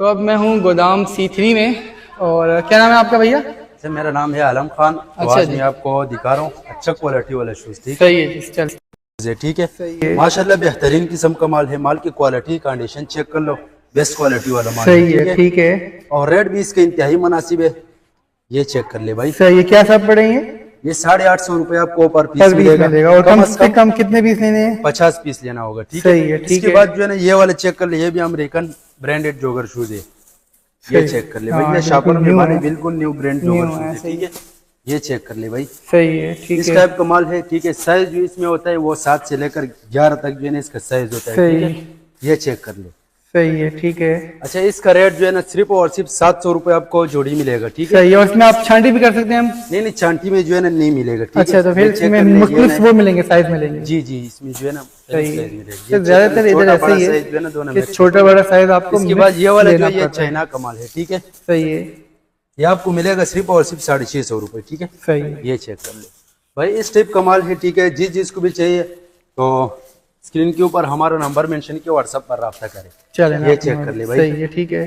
तो अब मैं हूँ गोदाम C3 में। और क्या नाम है आपका भैया? सर मेरा नाम है आलम खान। अच्छा आज जी। मैं आपको दिखा रहा हूँ अच्छा क्वालिटी वाला शूज। ठीक सही है जी, चल है, ठीक है। सही है। माशाल्लाह बेहतरीन किस्म का माल है। माल की क्वालिटी कंडीशन चेक कर लो, बेस्ट क्वालिटी वाला माल सही है। है, ठीक है। और रेट भी इसके इंतहाई मुनासिब है, ये चेक कर ले भाई। सही है। क्या सब पड़ेंगे? ये 850 रुपए आपको पर पर पीस पीस मिलेगा। और कम से कम कितने पीस लेने हैं? 50 पीस लेना होगा। ठीक सही है, है, ठीक इसके है। बाद जो है ना ये वाले चेक कर ले, ये भी अमेरिकन ब्रांडेड जोगर शूज है। ये चेक कर ले भाई, हाँ, ये शापर बिल्कुल में न्यू बने है। बिल्कुल न्यू ब्रांड न्यू जोगर शूज है, है। सही ठीक है, ये चेक कर ले भाई। सही है, ठीक इस है। टाइप का माल है। ठीक है, साइज जो इसमें होता है वो 7 से लेकर 11 तक जो है ना इसका साइज होता है। ठीक है, सही ये चेक कर ले। सही है, ठीक है। अच्छा, इसका रेट जो है ना सिर्फ और सिर्फ 700 रुपए आपको जोड़ी मिलेगा। ठीक है, सही है। और इसमें आप छांटी भी कर सकते हैं हम? नहीं नहीं, छांटी में जो है ना नहीं मिलेगा। ठीक अच्छा, है, तो फिर ये चेक इसमें कर ले, ये मुख्तलिफ ना- वो मिलेंगे, साइज मिलेंगे। जी जी, इसमें जो है ना सही साइज है। मिलेगा। तो ये ज्यादातर इधर छोटा ऐसे बड़ा ही साइज जो है ना है दोनों कि में। छोटा बड़ा साइज आपको इसके बाद ये वाला जो लेना है ये पड़ता है। चाइना का माल है। ठीक है, सही है, ये आपको मिलेगा सिर्फ और सिर्फ 650 रुपए। ठीक है, सही है। ये चेक कर ले भाई, इस टाइप का माल है। ठीक है, जिस जिसको भी चाहिए तो स्क्रीन के ऊपर हमारा नंबर मेंशन किया, व्हाट्सएप पर राब्ता करें। चलें, ये चेक कर ले भाई। सही है, ठीक है।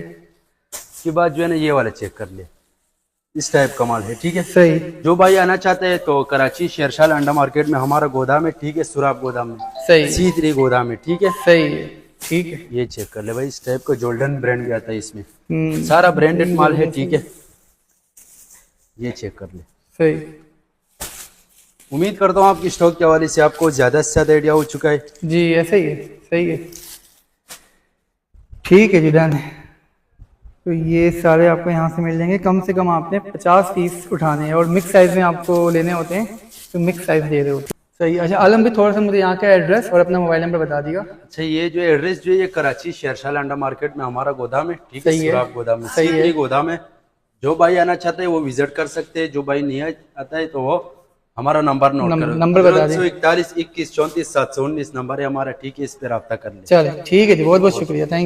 इसके बाद जो है ना ये वाला चेक कर ले, इस टाइप का माल है। ठीक है, सही जो भाई आना चाहते हैं तो कराची शेरशाल अंडा मार्केट में हमारा गोदाम है। ठीक है, सुराब गोदाम में, सही C3 गोदाम है। ठीक है, सही है, ठीक है। ये चेक कर ले भाई, इस टाइप का गोल्डन ब्रांड भी आता है इसमें, हम्म, सारा ब्रांडेड माल है। ठीक है, ये चेक कर ले। सही। उम्मीद करता हूँ आपकी स्टॉक के हवाले से आपको ज्यादा से ज्यादा आइडिया हो चुका है। जी ऐसे ही है, सही है, ठीक है जी, डन है। तो ये सारे आपको यहाँ से मिल जाएंगे। कम से कम आपने 50 पीस उठाने हैं और मिक्स साइज में आपको लेने होते हैं, तो मिक्स साइज दे रहे होते हैं। सही। अच्छा आलम भी थोड़ा सा मुझे यहाँ का एड्रेस और अपना मोबाइल नंबर बता दिया। अच्छा, ये जो एड्रेस जो है ये कराची शेरशाल अंडा मार्केट में हमारा गोदाम है। ठीक है, सही है। सुराब गोदाम में, सही है। C3 गोदाम है। जो भाई आना चाहते हैं वो विजिट कर सकते हैं, जो भाई नहीं आता है तो वो हमारा नंबर नोट करो, नंबर बता दें। 41 21 34 719 नंबर है हमारा। ठीक है, इस पे राब्ता कर ले। चलो ठीक है जी, बहुत बहुत शुक्रिया, थैंक